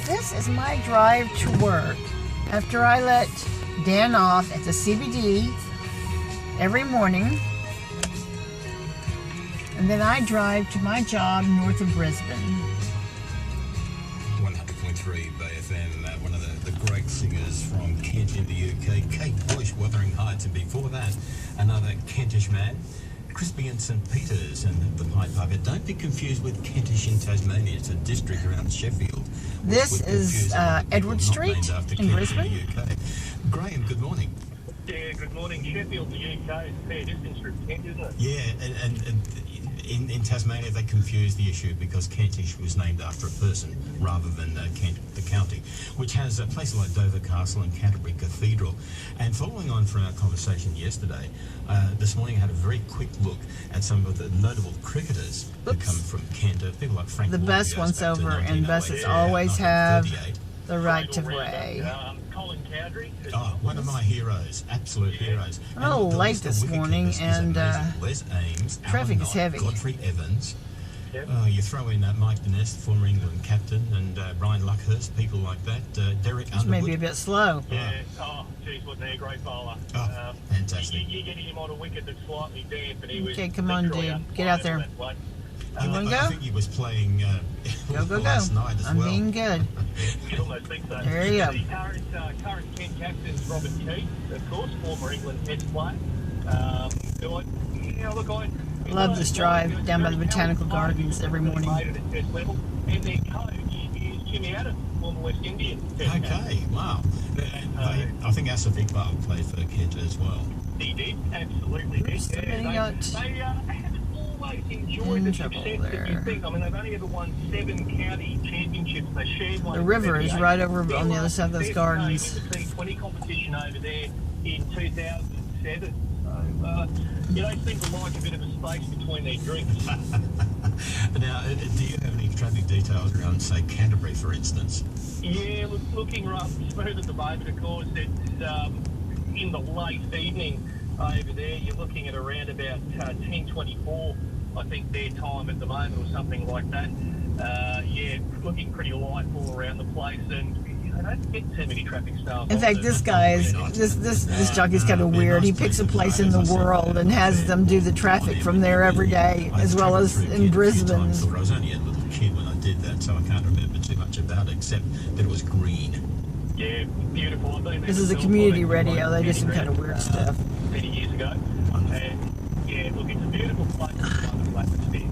This is my drive to work after I let Dan off at the CBD every morning, and then I drive to my job north of Brisbane. 100.3 Bay FM, one of the great singers from Kent in the UK, Kate Bush, Wuthering Heights, and before that, another Kentish man, Crispy and St Peters and the Pied Piper. Don't be confused with Kentish in Tasmania. It's a district around Sheffield. This is Edward Street in Brisbane. Graham, good morning. Yeah, good morning. Sheffield, the UK, is a fair distance from Kent, isn't it? Yeah, and in Tasmania they confused the issue because Kentish was named after a person rather than Kent, the county, which has places like Dover Castle and Canterbury Cathedral. And following on from our conversation yesterday, this morning I had a very quick look at some of the notable cricketers who come from Kent. People like Frank The Ward, best ones over, and buses always have the right of way. Colin Cowdrey. Oh, one of my heroes, absolute heroes. I'm a little late this morning, and Les Ames, traffic Alan is Knight, heavy. Godfrey Evans. Yep. You throw in Mike Denest, former England captain, and Brian Luckhurst, people like that. Derek Which Underwood. may be a bit slow. Yeah. Oh, geez, wasn't he a great bowler? Oh, fantastic. You get him on a wicket that's slightly damp, and he was... Okay, come on, dude. Get out there. You want to go? I think he was playing Go, go, last go. night as I'm well. being good. You almost think so. There you go. The current Kent captain is Robert Keith, of course, former England Test player. Love this drive down by the Botanical Gardens every morning. And their coach is Jimmy Adams, former West Indian Test captain. Okay, wow. I think Asif Iqbal played for Kent as well. He did, absolutely did. Oops, somebody got They haven't always enjoyed the success that you think. I mean, they've only ever won 7 county championships. They shared one. The river is right over on the other side of those gardens. The T20 competition over there in 2007. So, they seem to like a bit of a space between their drinks. Now, do you have any traffic details around, say, Canterbury, for instance? Yeah, looking rough, smooth at the moment, of course. It's in the late evening over there. You're looking at around about 10:24, I think, their time at the moment, or something like that. Looking pretty light all around the place, and I don't get too many traffic stars. In fact, this guy is this jockey's kind of weird. He picks a place in the world and has them do the traffic from there every day, as well as in Brisbane. I was only a little kid when I did that, so I can't remember too much about it, except that it was green. Yeah, beautiful. This is a community radio. They do some kind of weird stuff. Many years ago. And yeah, look, it's a beautiful place. Atmosphere.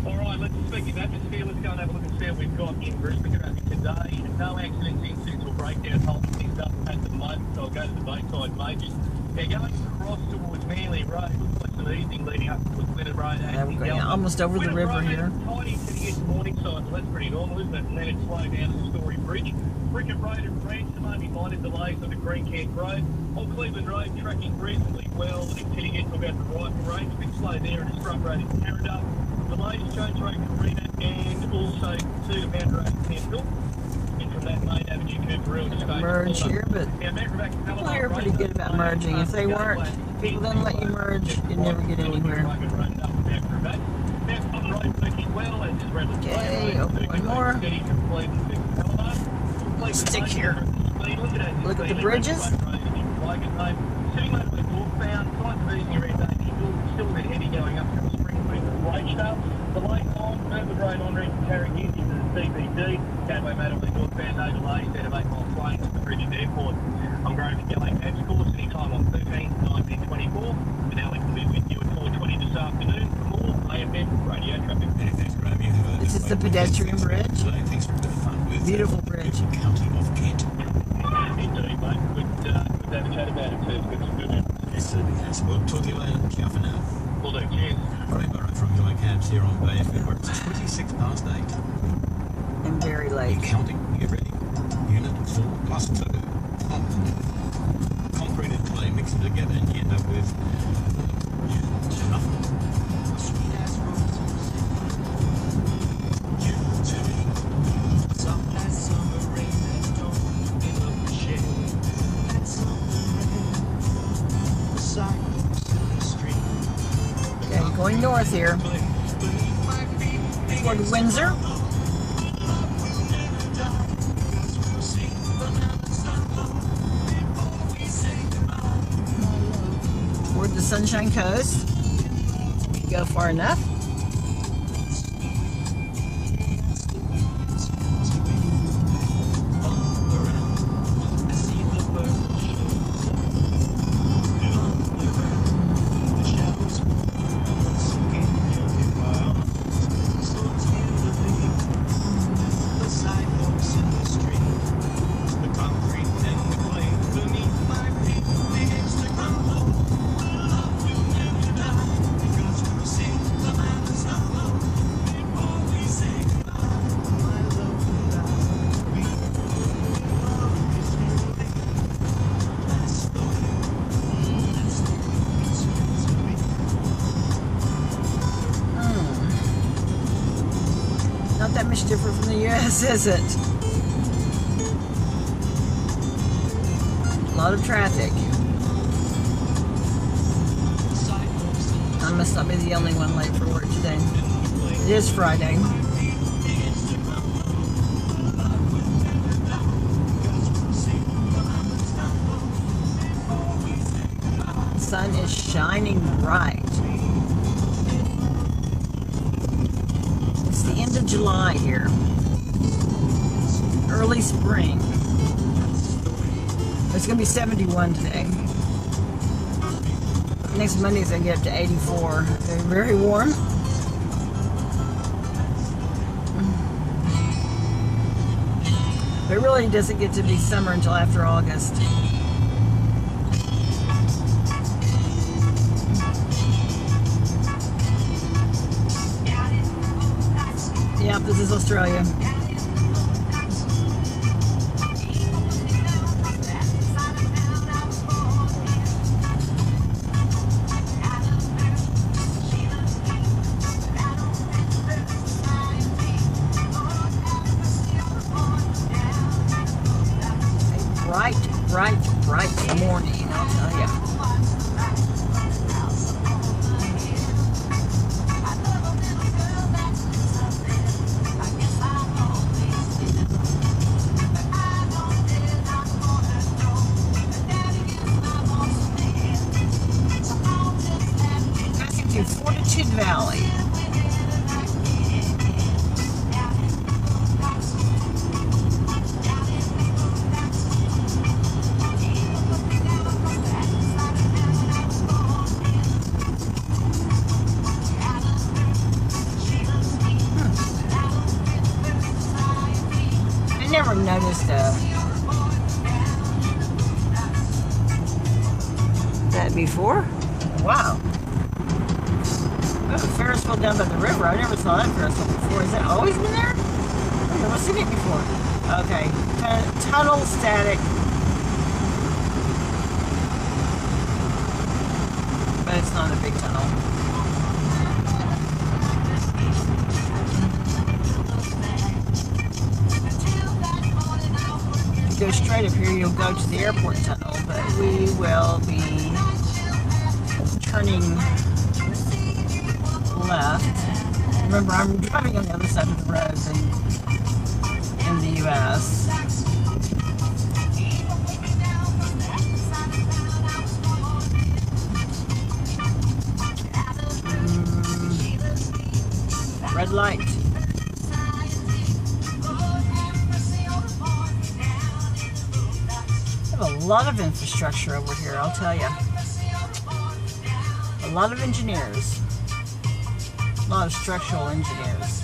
All right, let's speak of atmosphere. Let's go and have a look and see what we've got in Brisbane today. No accidents, incidents, or breakdowns holding things up at the moment. So I'll go to the Bayside Majors. They're going across towards Manly Road. Looks like some easing leading up towards Winard Road. Yeah, we're going almost over the river here. Tiny to the Morningside, so that's pretty normal, isn't it? And then it's slowed down to the Story Bridge. Brickett Road and Ransom, only minor delays on the Green Camp Road. On Cleveland Road, tracking reasonably well until you get to about the rifle range. A bit slow there in Scrub Road in Carradale. Delays Jones Road, Carina, and also to Mount Road and Hill. And from that main avenue, Cooperville, just Merge here, but people here are pretty good about merging. If they weren't, if people didn't let you merge, you'd never get anywhere. Okay, one more. Stick here. Look at the bridges. Still a bit heavy going up from Springfield to Rochdale. The late on, Burwood Road on route to Tarragindi to the CBD. Gateway Madeley northbound, no delays out of 8 Mile Plains to the Bridges Airport. I'm going to Yellow Cabs course anytime on 13/19/24. And Alex will be with you at 4:20 this afternoon for more AFM radio traffic. Thanks, Graham. This is the pedestrian bridge. Thanks for a bit of fun with Beautiful bridge. the county of Kent. Indeed, mate. Good to have a chat about it too. It's good to do. Yes, certainly has. We'll talk to you later. Ciao for now. Will do. Cheers. Graham from Yellow Cabs here on Bay FM, where it's 8:26. And very Are late. you counting? Are you ready? Unit 4 plus 2. Concrete and clay, mix them together, and you end up with nothing. Okay, going north here. Toward Windsor. Sunshine Coast. If you go far enough. Not that much different from the US, is it? A lot of traffic. I must not be the only one late for work today. It is Friday. The sun is shining bright. It's the end of July here. Early spring. It's going to be 71 today. Next Monday is going to get up to 84. They're very warm. But it really doesn't get to be summer until after August. Yeah, this is Australia. Bright morning, I'll tell you. Passing through Fortitude Valley. Never noticed that before. Wow. Oh, a Ferris wheel down by the river. I never saw that Ferris wheel before. Has that always been there? I've never seen it before. Okay. Tunnel static. But it's not a big tunnel. Go straight up here, you'll go to the airport tunnel, but we will be turning left. Remember, I'm driving on the other side of the road in the US. Red light. A lot of infrastructure over here, I'll tell you. A lot of engineers. A lot of structural engineers.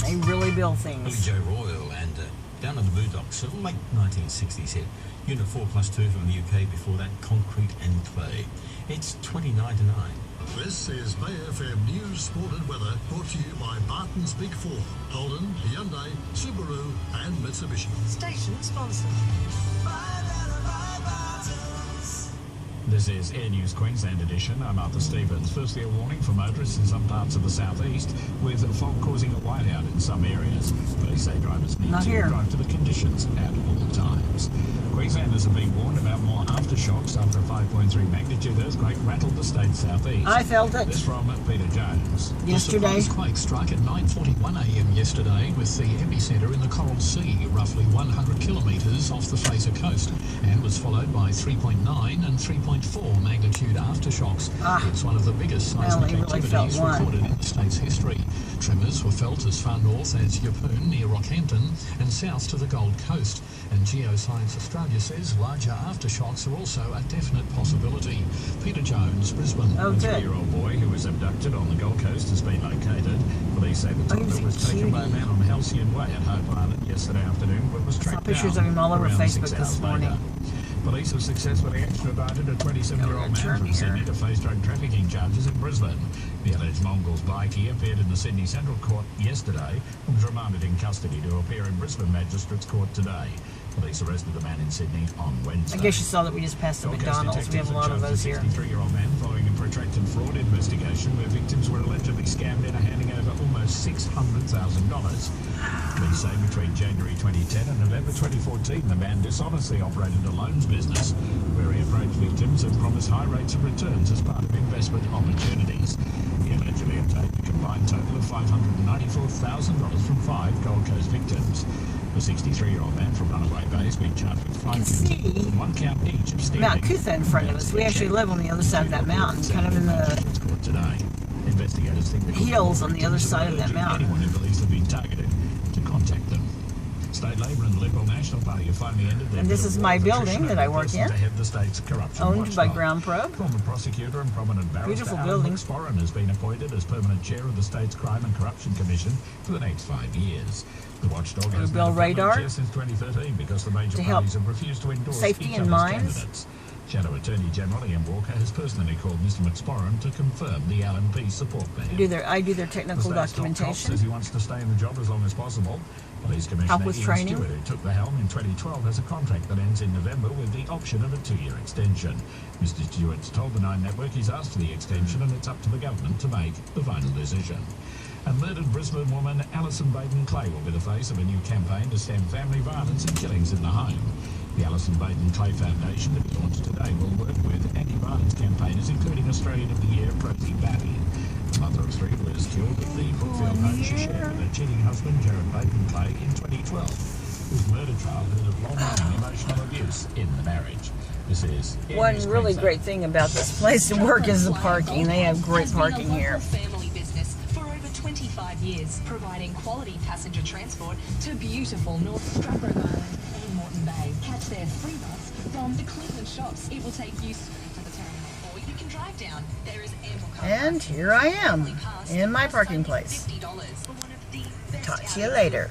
They really build things. Joe Royal and down on the Boondocks, late 1960s here. Unit 4+2 from the UK, before that concrete and clay. It's 29 to 9. This is Bay FM News, Sport and Weather, brought to you by Barton's Big Four, Holden, Hyundai, Subaru and Mitsubishi. Station sponsor. This is Air News Queensland edition. I'm Arthur Stevens. Firstly, a warning for motorists in some parts of the southeast, with fog causing a whiteout in some areas. Police say drivers need to drive to the conditions at all times. Queenslanders have been warned about more aftershocks after a 5.3 magnitude earthquake rattled the state's southeast. I felt it. This from Peter Jones. Yesterday. The surprise quake struck at 9:41 a.m. yesterday, with the epicentre in the Coral Sea, roughly 100 kilometres off the Fraser coast, and was followed by 3.9 and 3.4 magnitude aftershocks. It's one of the biggest seismic activities recorded in the state's history. Tremors were felt as far north as Yeppoon near Rockhampton and south to the Gold Coast. And Geoscience Australia says larger aftershocks are also a definite possibility. Peter Jones, Brisbane. Oh, A 3-year-old boy who was abducted on the Gold Coast has been located. Police say the toddler was taken by a man on Halcyon Way at Hope Island yesterday afternoon, but was tracked down. Saw pictures of him all over around Facebook 6 this hours morning. later. Police have successfully extradited a 27-year-old man from Sydney to face drug trafficking charges in Brisbane. The alleged Mongol's bikie appeared in the Sydney Central Court yesterday and was remanded in custody to appear in Brisbane Magistrates Court today. Police arrested the man in Sydney on Wednesday. I guess you saw that we just passed the McDonald's. We have a lot of those here. A 63-year-old man following a protracted fraud investigation where victims were allegedly scammed into handing over almost $600,000. Police say between January 2010 and November 2014, the man dishonestly operated a loans business where he approached victims and promised high rates of returns as part of investment opportunities. He allegedly obtained a combined total of $594,000 from 5 Gold Coast victims. The 63-year-old man from Runaway Bay has been charged with 5 counts and 1 count each of stealing. Mount Cootha in front of us. We actually live on the other side of that mountain, kind of in the today. Investigators think hills on the other side of that mountain. Anyone who believes they've been targeted to contact them. State Labor and the Liberal National Party have finally ended their... And this is my building that I work in, the state's corruption owned by Ground Probe. Former prosecutor and prominent barrister Beautiful building. Sporran has been appointed as permanent chair of the state's Crime and Corruption Commission for the next 5 years. The watchdog has been a permanent chair since 2013 because the major parties have refused to endorse safety each in other's mines. candidates. Shadow Attorney General Ian Walker has personally called Mr McSporran to confirm the LNP support ban. I do their technical documentation. Says he wants to stay in the job as long as possible. Police Commissioner Ian training. Stewart, who took the helm in 2012, has a contract that ends in November with the option of a 2-year extension. Mr Stewart's told the Nine Network he's asked for the extension and it's up to the government to make the final decision. And murdered Brisbane woman Alison Baden-Clay will be the face of a new campaign to stem family violence and killings in the home. The Alison Baden-Clay Foundation, to be launched today, will work with anti-violence campaigners, including Australian of the Year Rosie Batty. The mother of 3 was killed at the Brookfield home she shared with her cheating husband, Jared Baden-Clay, in 2012, whose murder trial heard of long-running emotional abuse in the marriage. This is one really great thing about this place to work is the parking. They have great parking here. Family business for over 25 years, providing quality passenger transport to beautiful North Stradbroke Island and Moreton Bay. Catch their free bus from the Cleveland shops. It will take you straight to the terminal, or you can drive down. There is ample car. And here I am in my parking place. Talk to you later.